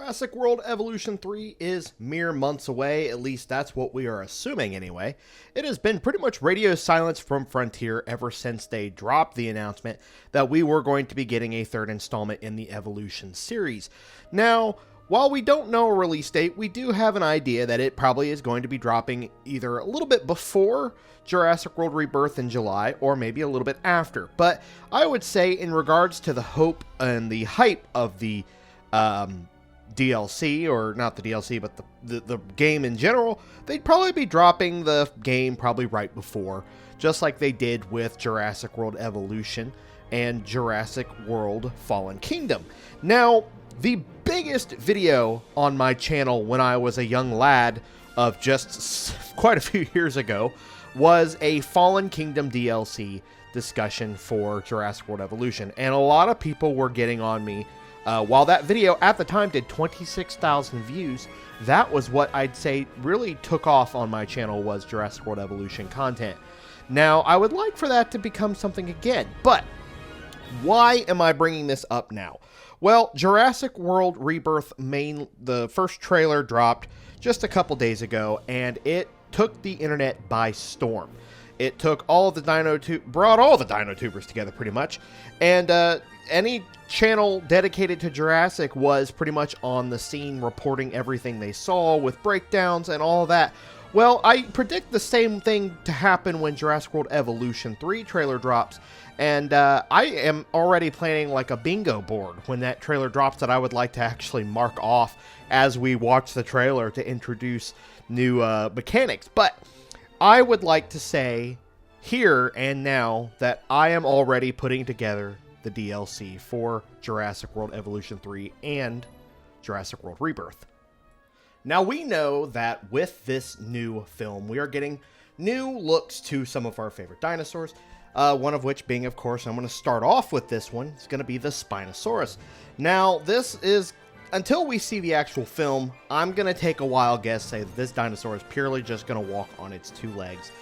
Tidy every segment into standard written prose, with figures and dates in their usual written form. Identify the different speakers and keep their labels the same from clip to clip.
Speaker 1: Jurassic World Evolution 3 is mere months away, at least that's what we are assuming anyway. It has been pretty much radio silence from Frontier ever since they dropped the announcement that we were going to be getting a third installment in the Evolution series. Now, while we don't know a release date, we do have an idea that it probably is going to be dropping either a little bit before Jurassic World Rebirth in July, or maybe a little bit after. But I would say in regards to the hope and the hype of the DLC, or not the DLC, but the game in general, they'd probably be dropping the game probably right before, just like they did with Jurassic World Evolution and Jurassic World Fallen Kingdom. Now, the biggest video on my channel when I was a young lad of just quite a few years ago was a Fallen Kingdom DLC discussion for Jurassic World Evolution, and a lot of people were getting on me. While that video at the time did 26,000 views, that was what I'd say really took off on my channel, was Jurassic World Evolution content. Now, I would like for that to become something again, but why am I bringing this up now? Well, Jurassic World Rebirth the first trailer dropped just a couple days ago, and it took the internet by storm. It took all of the brought all the Dino Tubers together pretty much, and any channel dedicated to Jurassic was pretty much on the scene reporting everything they saw with breakdowns and all that. Well, I predict the same thing to happen when Jurassic World Evolution 3 trailer drops, and I am already planning like a bingo board when that trailer drops that I would like to actually mark off as we watch the trailer to introduce new mechanics. But I would like to say here and now that I am already putting together the DLC for Jurassic World Evolution 3 and Jurassic World Rebirth. Now, we know that with this new film, we are getting new looks to some of our favorite dinosaurs, one of which being, of course, I'm going to start off with this one, it's going to be the Spinosaurus. Now, this is, until we see the actual film, I'm going to take a wild guess, say that this dinosaur is purely just going to walk on its two legs.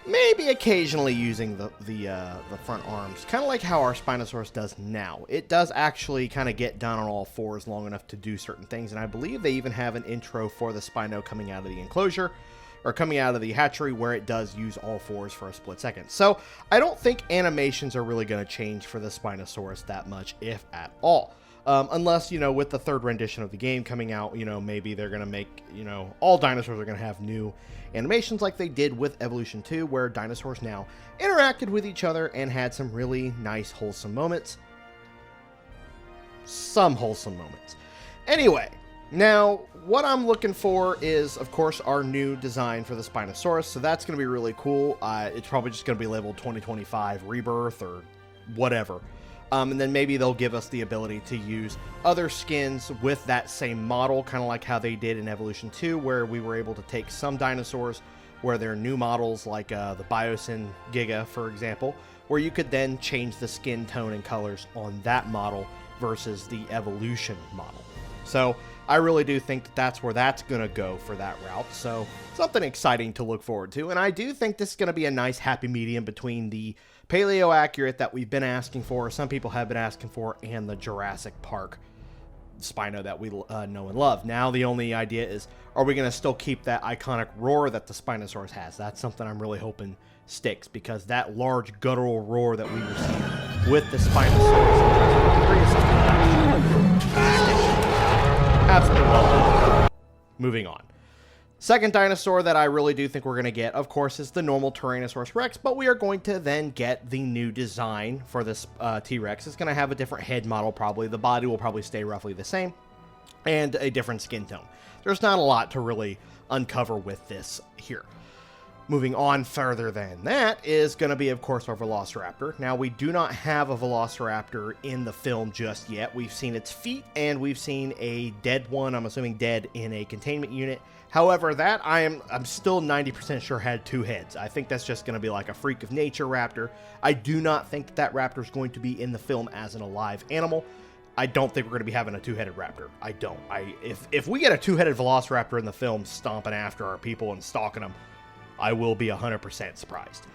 Speaker 1: Maybe occasionally using the front arms, kind of like how our Spinosaurus does now. It does actually kind of get down on all fours long enough to do certain things, and I believe they even have an intro for the Spino coming out of the enclosure, or coming out of the hatchery, where it does use all fours for a split second. So I don't think animations are really going to change for the Spinosaurus that much, if at all. Unless, with the third rendition of the game coming out, maybe they're going to make, all dinosaurs are going to have new animations like they did with Evolution 2, where dinosaurs now interacted with each other and had some really nice, wholesome moments. Some wholesome moments. Anyway, now, what I'm looking for is, of course, our new design for the Spinosaurus, so that's going to be really cool. It's probably just going to be labeled 2025 Rebirth or whatever. And then maybe they'll give us the ability to use other skins with that same model, kind of like how they did in Evolution 2, where we were able to take some dinosaurs where they're new models, like the Biosyn Giga, for example, where you could then change the skin tone and colors on that model versus the Evolution model. So I really do think that that's where that's going to go for that route. So something exciting to look forward to. And I do think this is going to be a nice happy medium between the paleo accurate that we've been asking for, some people have been asking for, and the Jurassic Park Spino that we know and love. Now the only idea is, are we going to still keep that iconic roar that the Spinosaurus has? That's something I'm really hoping sticks, because that large guttural roar that we received with the Spinosaurus is something that absolutely love. Moving on. Second dinosaur that I really do think we're going to get, of course, is the normal Tyrannosaurus Rex, but we are going to then get the new design for this T-Rex. It's going to have a different head model, probably. The body will probably stay roughly the same, and a different skin tone. There's not a lot to really uncover with this here. Moving on further than that is going to be, of course, our Velociraptor. Now, we do not have a Velociraptor in the film just yet. We've seen its feet, and we've seen a dead one, I'm assuming dead, in a containment unit. However, that I'm still 90% sure had two heads. I think that's just going to be like a freak of nature raptor. I do not think that raptor is going to be in the film as an alive animal. I don't think we're going to be having a two-headed raptor. I don't. If we get a two-headed Velociraptor in the film stomping after our people and stalking them, I will be 100% surprised.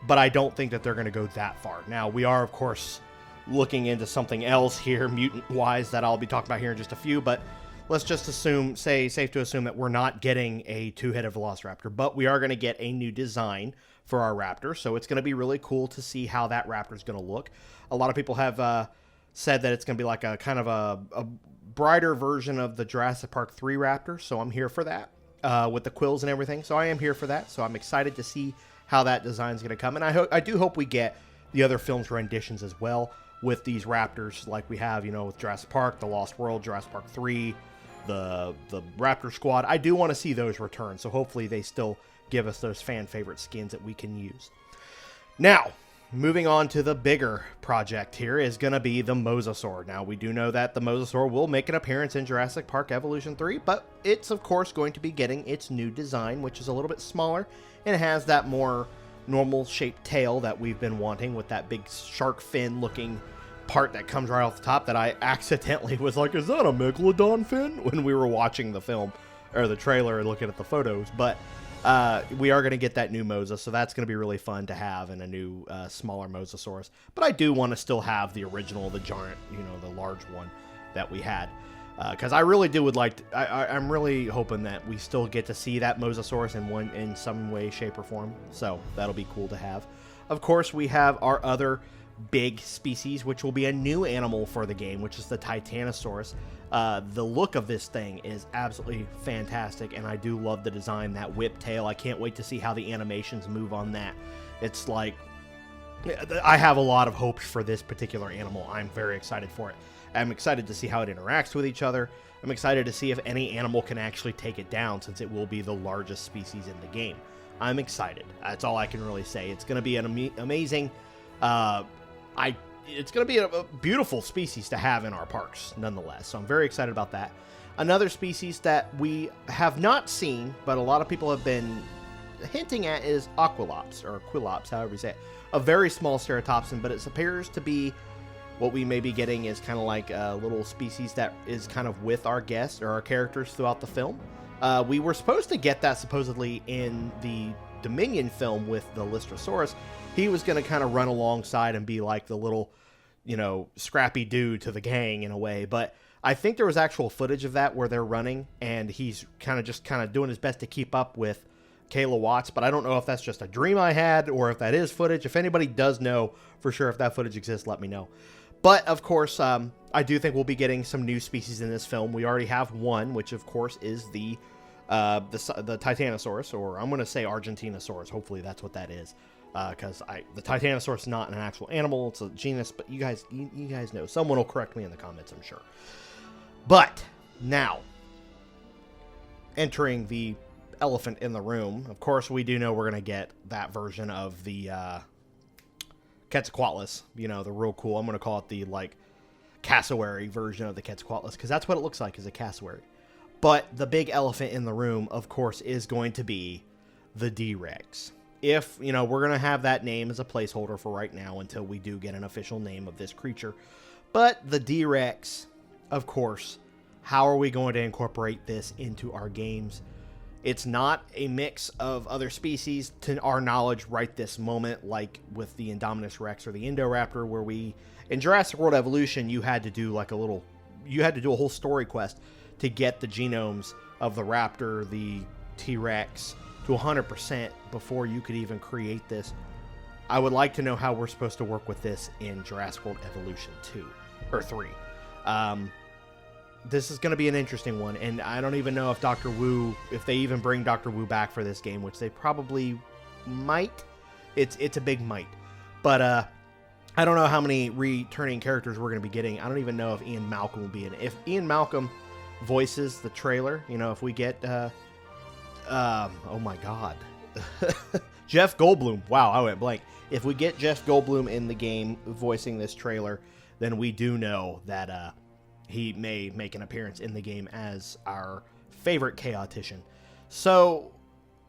Speaker 1: But I don't think that they're going to go that far. Now, we are, of course, looking into something else here, mutant-wise, that I'll be talking about here in just a few, but let's just safe to assume that we're not getting a two-headed velociraptor, but we are going to get a new design for our raptor. So it's going to be really cool to see how that raptor is going to look. A lot of people have said that it's going to be like a kind of a brighter version of the Jurassic Park 3 raptor. So I'm here for that with the quills and everything. So I am here for that. So I'm excited to see how that design is going to come. And I do hope we get the other films' renditions as well with these raptors, like we have, with Jurassic Park, The Lost World, Jurassic Park 3, the Raptor Squad. I do want to see those return, so hopefully they still give us those fan favorite skins that we can use. Now, moving on to the bigger project here is going to be the Mosasaur. Now, we do know that the Mosasaur will make an appearance in Jurassic Park Evolution 3, but it's, of course, going to be getting its new design, which is a little bit smaller, and it has that more normal shaped tail that we've been wanting with that big shark fin looking part that comes right off the top that I accidentally was like, is that a Megalodon fin? When we were watching the film or the trailer and looking at the photos. But we are going to get that new Mosa, so that's going to be really fun to have in a new smaller Mosasaurus. But I do want to still have the original, the giant, the large one that we had. Because I really would like to, I'm really hoping that we still get to see that Mosasaurus in some way, shape, or form. So that'll be cool to have. Of course, we have our other big species, which will be a new animal for the game, which is the Titanosaurus. The look of this thing is absolutely fantastic, and I do love the design, that whip tail. I can't wait to see how the animations move on that. It's like, I have a lot of hopes for this particular animal. I'm very excited for it. I'm excited to see how it interacts with each other. I'm excited to see if any animal can actually take it down, since it will be the largest species in the game. I'm excited. That's all I can really say. It's going to be an amazing, it's going to be a beautiful species to have in our parks, nonetheless. So I'm very excited about that. Another species that we have not seen, but a lot of people have been hinting at, is Aquilops, or Quilops, however you say it. A very small ceratopsin, but it appears to be what we may be getting is kind of like a little species that is kind of with our guests or our characters throughout the film. We were supposed to get that supposedly in the Dominion film with the Lystrosaurus. He was going to kind of run alongside and be like the little, scrappy dude to the gang in a way. But I think there was actual footage of that where they're running and he's kind of doing his best to keep up with Kayla Watts. But I don't know if that's just a dream I had or if that is footage. If anybody does know for sure if that footage exists, let me know. But, of course, I do think we'll be getting some new species in this film. We already have one, which, of course, is the Titanosaurus, or I'm going to say Argentinosaurus. Hopefully that's what that is, because the Titanosaurus is not an actual animal. It's a genus, but you guys know. Someone will correct me in the comments, I'm sure. But, now, entering the elephant in the room, of course, we do know we're going to get that version of the Quetzalcoatlus, the real cool, I'm going to call it the, cassowary version of the Quetzalcoatlus, because that's what it looks like, is a cassowary. But the big elephant in the room, of course, is going to be the D-Rex. If, we're going to have that name as a placeholder for right now until we do get an official name of this creature. But the D-Rex, of course, how are we going to incorporate this into our games? It's not a mix of other species to our knowledge right this moment, like with the Indominus Rex or the Indoraptor, where in Jurassic World Evolution, you had to do a whole story quest to get the genomes of the raptor, the T-Rex, to 100% before you could even create this. I would like to know how we're supposed to work with this in Jurassic World Evolution 2, or 3. This is going to be an interesting one, and I don't even know if Dr. Wu, if they even bring Dr. Wu back for this game, which they probably might. It's a big might. But I don't know how many returning characters we're going to be getting. I don't even know if Ian Malcolm will be in it. If Ian Malcolm voices the trailer, if we get, oh my God, Jeff Goldblum. Wow, I went blank. If we get Jeff Goldblum in the game voicing this trailer, then we do know that, he may make an appearance in the game as our favorite chaotician. So,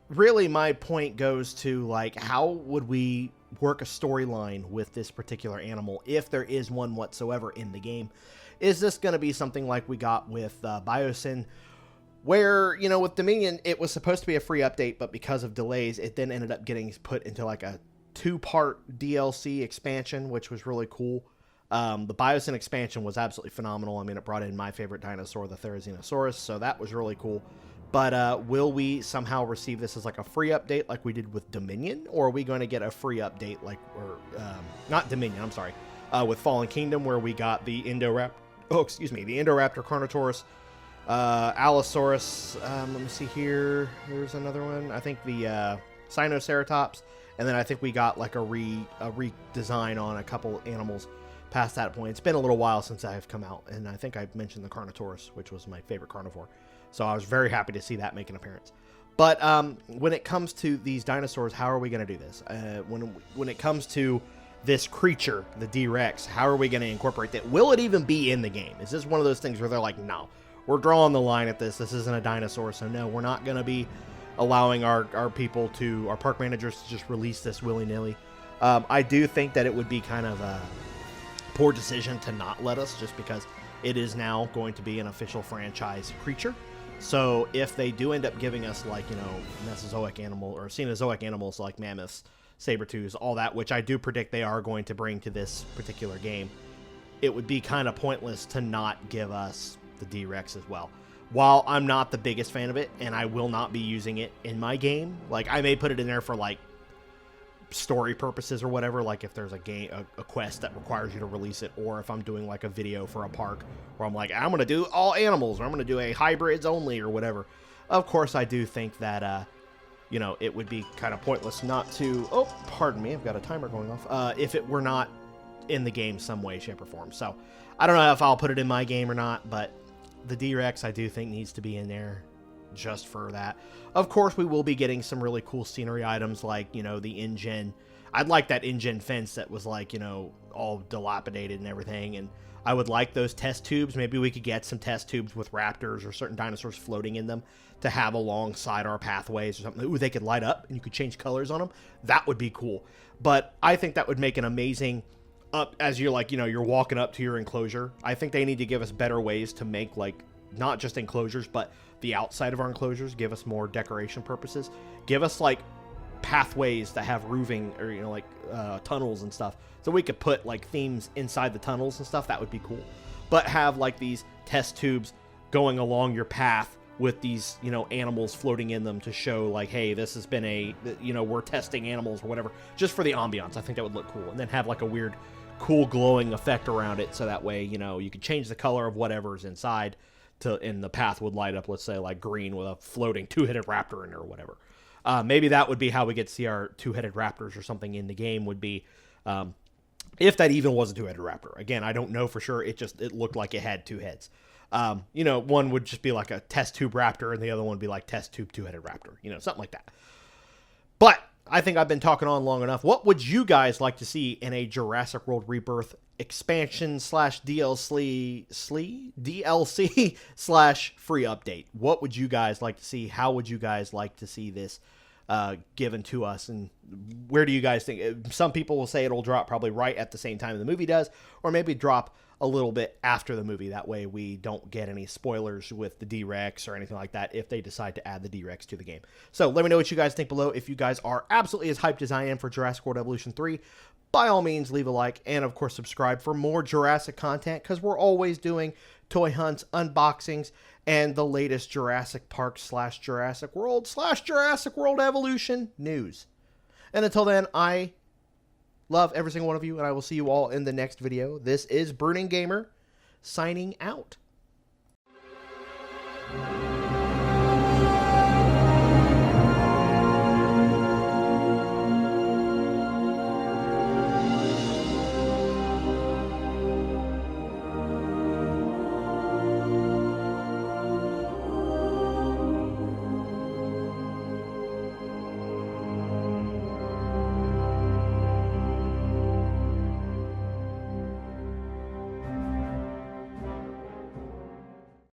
Speaker 1: really, my point goes to, how would we work a storyline with this particular animal, if there is one whatsoever in the game? Is this going to be something like we got with Biosyn, where, with Dominion, it was supposed to be a free update, but because of delays, it then ended up getting put into, a 2-part DLC expansion, which was really cool. The Biosyn expansion was absolutely phenomenal. I mean, it brought in my favorite dinosaur, the Therizinosaurus, so that was really cool. But will we somehow receive this as like a free update like we did with Dominion? Or are we going to get a free update like, or not Dominion, I'm sorry, with Fallen Kingdom, where we got the the Indoraptor Carnotaurus, Allosaurus, let me see here, there's another one, I think the Sinoceratops, and then I think we got like a redesign on a couple animals past that point. It's been a little while since I have come out, and I think I mentioned the Carnotaurus, which was my favorite carnivore. So I was very happy to see that make an appearance. But when it comes to these dinosaurs, how are we going to do this? When it comes to this creature, the D-Rex, how are we going to incorporate that? Will it even be in the game? Is this one of those things where they're like, no, we're drawing the line at this. This isn't a dinosaur, so no, we're not going to be allowing our park managers to just release this willy-nilly. I do think that it would be kind of a poor decision to not let us, just because it is now going to be an official franchise creature. So if they do end up giving us, like, you know, Mesozoic animal or Cenozoic animals like mammoths, saber-tooths, all that, which I do predict they are going to bring to this particular game, it would be kind of pointless to not give us the D-Rex as well. While I'm not the biggest fan of it, and I will not be using it in my game, like, I may put it in there for, like, story purposes or whatever, like if there's a quest that requires you to release it, or if I'm doing like a video for a park where I'm like, I'm gonna do all animals, or I'm gonna do a hybrids only or whatever. Of course, I do think that you know, it would be kind of pointless not to, oh, pardon me, I've got a timer going off, if it were not in the game some way, shape, or form. So I don't know if I'll put it in my game or not, but the D-Rex I do think needs to be in there just for that. Of course, we will be getting some really cool scenery items, like, you know, the InGen. I'd like that InGen fence that was, like, you know, all dilapidated and everything, and I would like those test tubes. Maybe we could get some test tubes with raptors or certain dinosaurs floating in them to have alongside our pathways or something. Ooh, they could light up and you could change colors on them. That would be cool. But I think that would make an amazing, as you're, like, you know, you're walking up to your enclosure. I think they need to give us better ways to make, like, not just enclosures, but the outside of our enclosures, give us more decoration purposes. Give us, like, pathways that have roofing, or, you know, like, tunnels and stuff, so we could put, like, themes inside the tunnels and stuff. That would be cool. But have, like, these test tubes going along your path with these, you know, animals floating in them to show, like, hey, this has been a, you know, we're testing animals or whatever, just for the ambiance. I think that would look cool. And then have, like, a weird, cool glowing effect around it, so that way, you know, you could change the color of whatever's inside and the path would light up, let's say, like green with a floating two-headed raptor in there or whatever. Maybe that would be how we get to see our two-headed raptors or something in the game, would be, if that even was a two-headed raptor. Again, I don't know for sure. It looked like it had two heads. You know, one would just be like a test tube raptor, and the other one would be like test tube two-headed raptor, you know, something like that. But I think I've been talking on long enough. What would you guys like to see in a Jurassic World Rebirth expansion slash DLC slash free update? What would you guys like to see? How would you guys like to see this given to us? And where do you guys think? Some people will say it'll drop probably right at the same time the movie does, or maybe drop a little bit after the movie. That way we don't get any spoilers with the D-Rex or anything like that if they decide to add the D-Rex to the game. So let me know what you guys think below. If you guys are absolutely as hyped as I am for Jurassic World Evolution 3, by all means, leave a like, and of course subscribe for more Jurassic content, because we're always doing toy hunts, unboxings, and the latest Jurassic Park slash Jurassic World slash Jurassic World Evolution news. And until then, I love every single one of you, and I will see you all in the next video. This is Brooding Gamer, signing out.